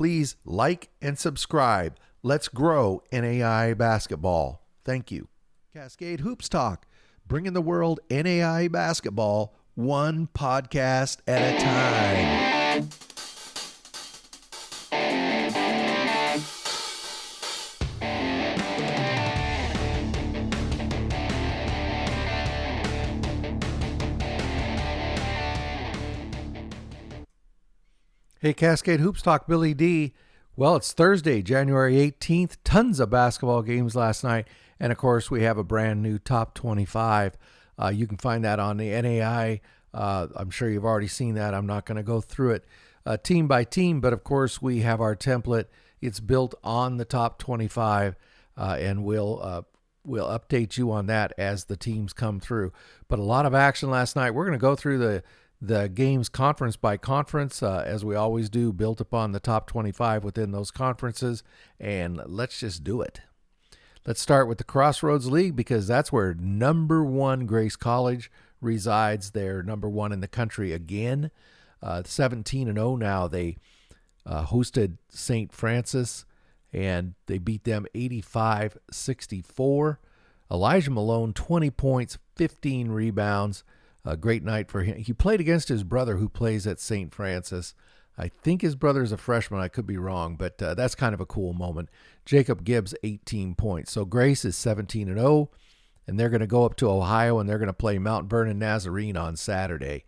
Please like and subscribe. Let's grow NAIA basketball. Thank you. Cascade Hoops Talk, bringing the world NAIA basketball one podcast at a time. Hey, Cascade Hoops Talk, Billy D. Well, it's Thursday, January 18th. Tons of basketball games last night. And, of course, we have a brand new Top 25. You can find that on the NAI. I'm sure you've already seen that. I'm not going to go through it team by team. But, of course, we have our template. It's built on the Top 25. And we'll update you on that as the teams come through. But a lot of action last night. We're going to go through the games conference by conference, as we always do, built upon the top 25 within those conferences, and let's just do it. Let's start with the Crossroads League because that's where number one Grace College resides. They're number one in the country again, 17-0 now. They hosted St. Francis, and they beat them 85-64. Elijah Malone, 20 points, 15 rebounds. A great night for him. He played against his brother who plays at St. Francis. I think his brother's a freshman. I could be wrong, but that's kind of a cool moment. Jacob Gibbs, 18 points. So Grace is 17-0, and they're going to go up to Ohio, and they're going to play Mount Vernon Nazarene on Saturday.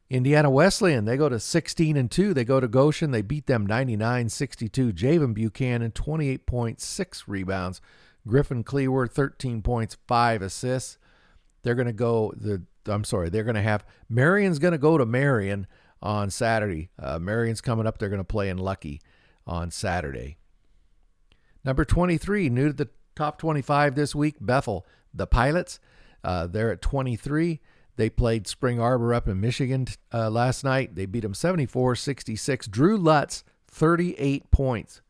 Indiana Wesleyan, they go to 16-2. They go to Goshen. They beat them 99-62. Javen Buchanan, 28.6 rebounds. Griffin Cleaworth, 13 points, 5 assists. They're going to have Marion's going to go to Marion on Saturday. Marion's coming up. They're going to play in Lucky on Saturday. Number 23, new to the top 25 this week, Bethel. The Pilots, they're at 23. They played Spring Arbor up in Michigan last night. They beat them 74-66. Drew Lutz, 38 points.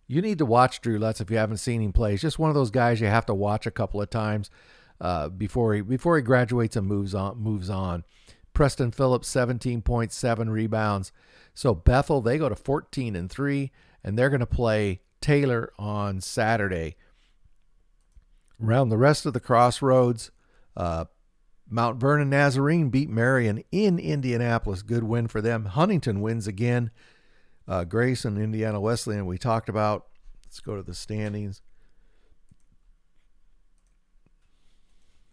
You need to watch Drew Lutz if you haven't seen him play. He's just one of those guys you have to watch a couple of times before he graduates and moves on. Preston Phillips, 17.7 rebounds. So Bethel, they go to 14-3, and they're going to play Taylor on Saturday. Around the rest of the Crossroads, Mount Vernon Nazarene beat Marion in Indianapolis. Good win for them. Huntington wins again. Grace and Indiana Wesleyan we talked about. Let's go to the standings.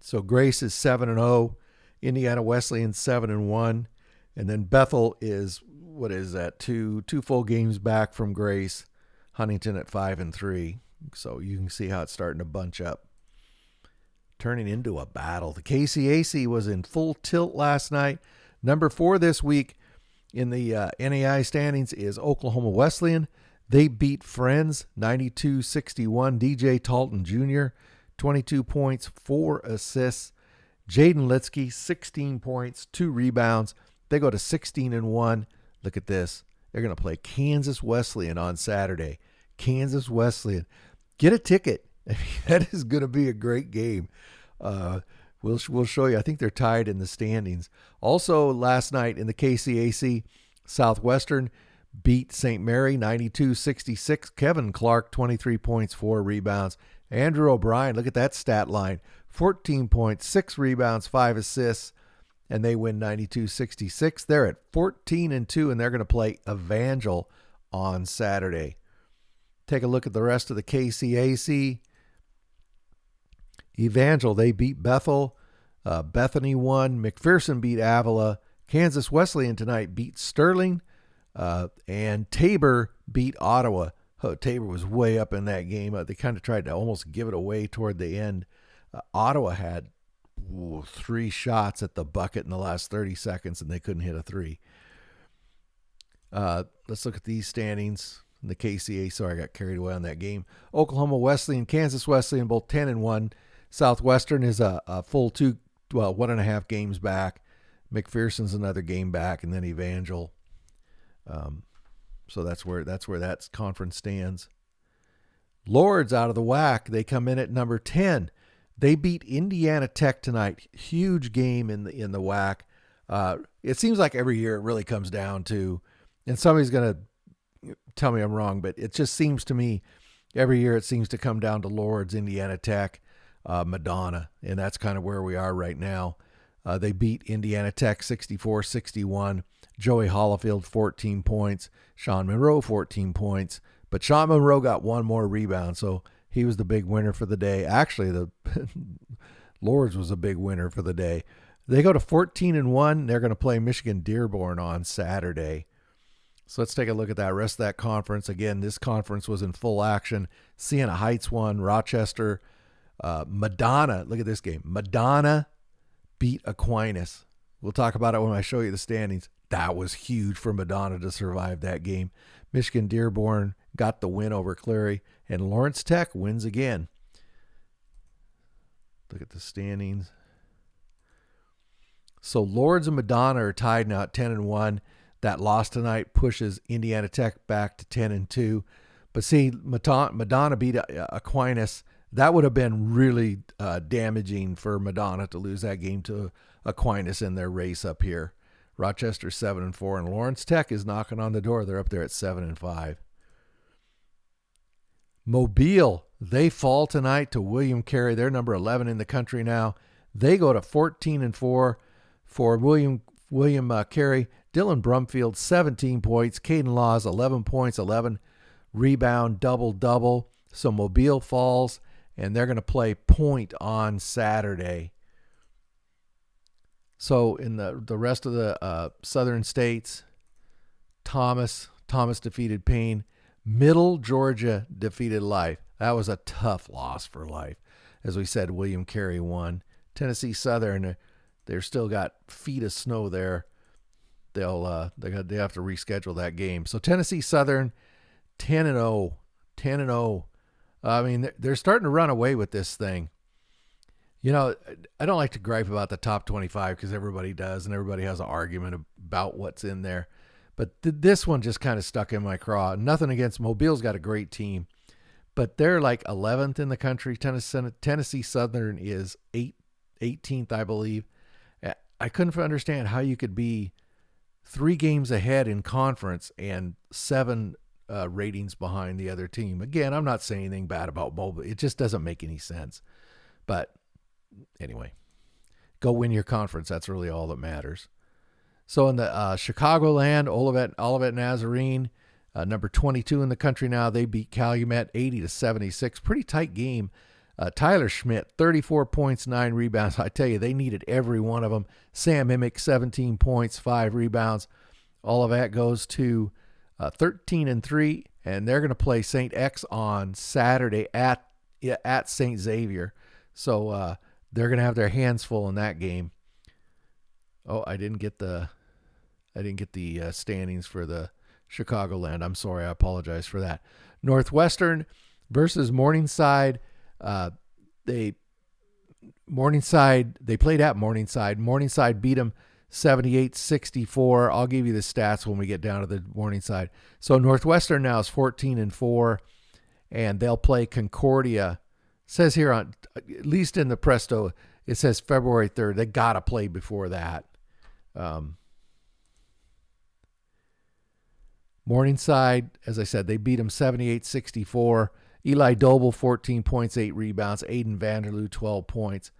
So Grace is 7-0, Indiana Wesleyan 7-1, and then Bethel is, what is that, two full games back from Grace. Huntington at 5-3. So you can see how it's starting to bunch up, turning into a battle. The KCAC was in full tilt last night. Number 4 this week in the NAI standings is Oklahoma Wesleyan. They beat Friends 92-61. DJ Talton Jr., 22 points, 4 assists. Jaden Litsky, 16 points, 2 rebounds. They go to 16-1. Look at this. They're going to play Kansas Wesleyan on Saturday. Kansas Wesleyan. Get a ticket. That is going to be a great game. We'll show you. I think they're tied in the standings. Also, last night in the KCAC, Southwestern beat St. Mary 92-66. Kevin Clark, 23 points, 4 rebounds. Andrew O'Brien, look at that stat line. 14 points, 6 rebounds, 5 assists, and they win 92-66. They're at 14-2, and they're going to play Evangel on Saturday. Take a look at the rest of the KCAC. Evangel, they beat Bethel. Bethany won. McPherson beat Avila. Kansas Wesleyan tonight beat Sterling. And Tabor beat Ottawa. Oh, Tabor was way up in that game. They kind of tried to almost give it away toward the end. Ottawa had 3 shots at the bucket in the last 30 seconds, and they couldn't hit a 3. Let's look at these standings. In the KCA, sorry, I got carried away on that game. Oklahoma Wesleyan, Kansas Wesleyan, both 10-1. Southwestern is a full 1.5 games back. McPherson's another game back, and then Evangel. So that's where that conference stands. Lourdes out of the WAC. They come in at number 10. They beat Indiana Tech tonight. Huge game in the WAC. It seems like every year it really comes down to, and somebody's going to tell me I'm wrong, but it just seems to me every year it seems to come down to Lords, Indiana Tech, Madonna, and that's kind of where we are right now. They beat Indiana Tech 64-61. Joey Hollifield, 14 points. Sean Monroe, 14 points. But Sean Monroe got one more rebound, so he was the big winner for the day. Actually, the Lords was a big winner for the day. They go to 14-1. They're going to play Michigan Dearborn on Saturday. So let's take a look at that rest of that conference. Again, this conference was in full action. Siena Heights won. Rochester. Madonna. Look at this game. Madonna beat Aquinas. We'll talk about it when I show you the standings. That was huge for Madonna to survive that game. Michigan Dearborn got the win over Cleary, and Lawrence Tech wins again. Look at the standings. So Lords and Madonna are tied now at 10-1. That loss tonight pushes Indiana Tech back to 10-2. But see, Madonna beat Aquinas. That would have been really damaging for Madonna to lose that game to Aquinas in their race up here. Rochester 7-4, and Lawrence Tech is knocking on the door. They're up there at 7-5. Mobile, they fall tonight to William Carey. They're number 11 in the country now. They go to 14-4 for William Carey. Dylan Brumfield, 17 points. Caden Laws, 11 points, 11 rebound, double-double. So Mobile falls, and they're going to play Point on Saturday. So in the rest of the southern states, Thomas defeated Payne. Middle Georgia defeated Life. That was a tough loss for Life. As we said, William Carey won. Tennessee Southern, they're still got feet of snow there. They have to reschedule that game. So Tennessee Southern 10-0. 10-0. I mean, they're starting to run away with this thing. You know, I don't like to gripe about the top 25 because everybody does, and everybody has an argument about what's in there. But this one just kind of stuck in my craw. Nothing against Mobile's got a great team, but they're like 11th in the country. Tennessee Southern is 18th, I believe. I couldn't understand how you could be 3 games ahead in conference and 7 ratings behind the other team. Again, I'm not saying anything bad about Mobile. It just doesn't make any sense. But anyway, go win your conference. That's really all that matters. So in the Chicagoland, Olivet Nazarene, number 22 in the country now, they beat Calumet 80-76. Pretty tight game. Tyler Schmidt, 34 points, 9 rebounds. I tell you, they needed every one of them. Sam Emick, 17 points, 5 rebounds. Olivet goes to 13-3, and they're going to play St. X on Saturday at St. Xavier. So they're going to have their hands full in that game. Oh, I didn't get the standings for the Chicagoland. I'm sorry. I apologize for that. Northwestern versus Morningside. They played at Morningside. Morningside beat them 78-64. I'll give you the stats when we get down to the Morningside. So Northwestern now is 14-4, and they'll play Concordia. It says here at least in the Presto, it says February 3rd. They got to play before that. Morningside, as I said, they beat them 78-64. Eli Doble, 14 points, 8 rebounds. Aiden Vanderloo, 12 points.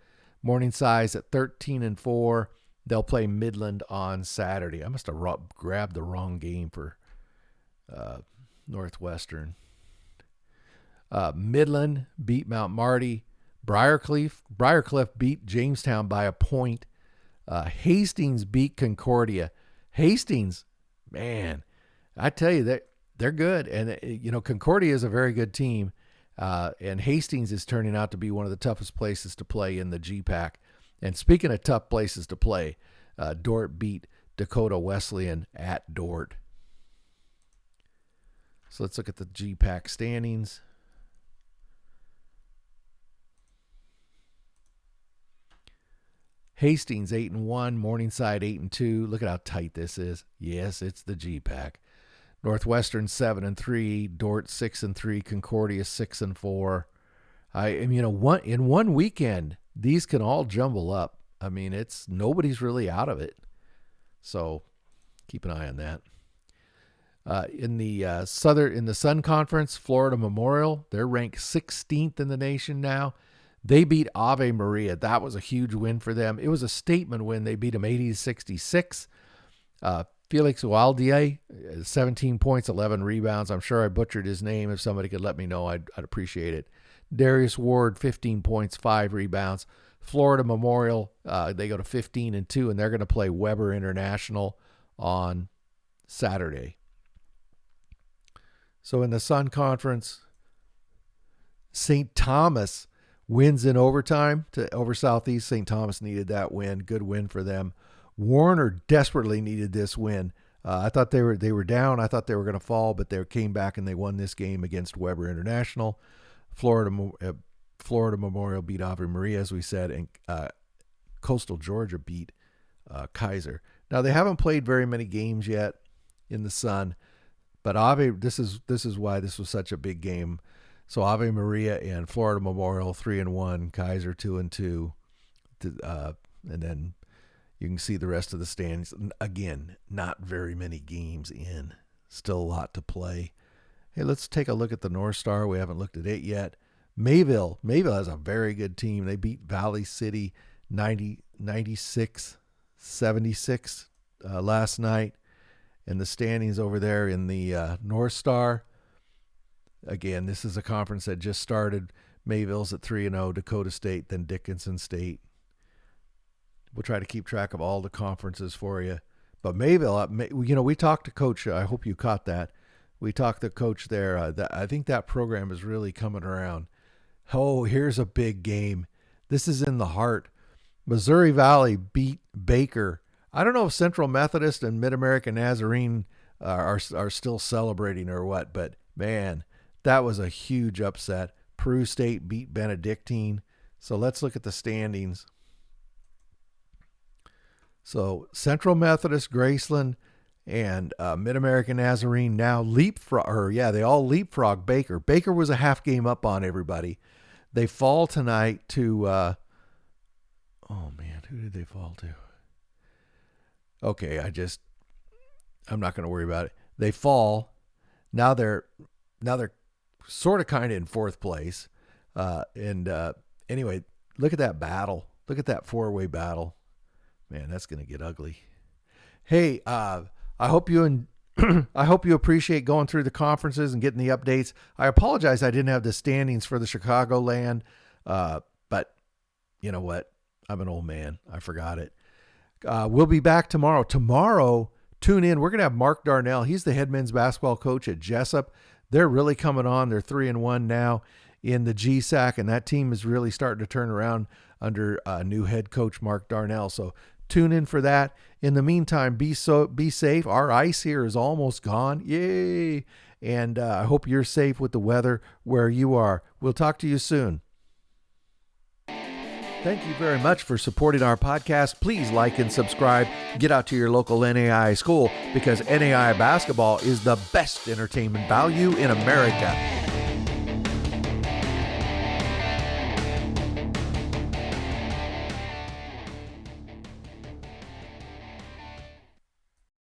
Morningside's at 13-4. They'll play Midland on Saturday. I must have grabbed the wrong game for Northwestern. Midland beat Mount Marty. Briarcliff beat Jamestown by a point. Hastings beat Concordia. Hastings, man, I tell you, they're good. And, Concordia is a very good team. And Hastings is turning out to be one of the toughest places to play in the GPAC. And speaking of tough places to play, Dort beat Dakota Wesleyan at Dort. So let's look at the GPAC standings. Hastings 8-1, Morningside 8-2. Look at how tight this is. Yes, it's the GPAC. Northwestern 7-3, Dort 6-3, Concordia 6-4. In one weekend, these can all jumble up. I mean, nobody's really out of it. So keep an eye on that. In the Sun Conference, Florida Memorial, they're ranked 16th in the nation now. They beat Ave Maria. That was a huge win for them. It was a statement win. They beat them 80-66. Felix Waldier, 17 points, 11 rebounds. I'm sure I butchered his name. If somebody could let me know, I'd appreciate it. Darius Ward, 15 points, 5 rebounds. Florida Memorial, they go to 15-2, and they're going to play Weber International on Saturday. So in the Sun Conference, St. Thomas wins in overtime over Southeast. St. Thomas needed that win. Good win for them. Warner desperately needed this win. I thought they were down. I thought they were going to fall, but they came back and they won this game against Weber International. Florida Memorial beat Ave Maria, as we said, and Coastal Georgia beat Kaiser. Now they haven't played very many games yet in the Sun, but this is why this was such a big game. So Ave Maria and Florida Memorial 3-1, Kaiser 2-2, and then you can see the rest of the standings. Again, not very many games in. Still a lot to play. Hey, let's take a look at the North Star. We haven't looked at it yet. Mayville has a very good team. They beat Valley City 96-76 last night. And the standings over there in the North Star. Again, this is a conference that just started. Mayville's at 3-0, Dakota State, then Dickinson State. We'll try to keep track of all the conferences for you. But Mayville, we talked to Coach. I hope you caught that. We talked to Coach there. I think that program is really coming around. Oh, here's a big game. This is in the heart. Missouri Valley beat Baker. I don't know if Central Methodist and Mid-American Nazarene are still celebrating or what, but man, that was a huge upset. Peru State beat Benedictine. So let's look at the standings. So Central Methodist, Graceland, and Mid-American Nazarene now they all leapfrog Baker. Baker was a half game up on everybody. They fall tonight to, who did they fall to? Okay, I'm not going to worry about it. They fall. Now they're sort of kind of in fourth place. Anyway, look at that battle. Look at that four-way battle. Man, that's going to get ugly. Hey, I hope you appreciate going through the conferences and getting the updates. I apologize I didn't have the standings for the Chicagoland, but you know what? I'm an old man. I forgot it. We'll be back tomorrow. Tomorrow, tune in. We're going to have Mark Darnell. He's the head men's basketball coach at Jessup. They're really coming on. They're 3-1 now in the GSAC, and that team is really starting to turn around under new head coach Mark Darnell. So tune in for that. In the meantime, be safe. Our ice here is almost gone. Yay! And I hope you're safe with the weather where you are. We'll talk to you soon. Thank you very much for supporting our podcast. Please like and subscribe. Get out to your local NAIA school because NAIA basketball is the best entertainment value in America.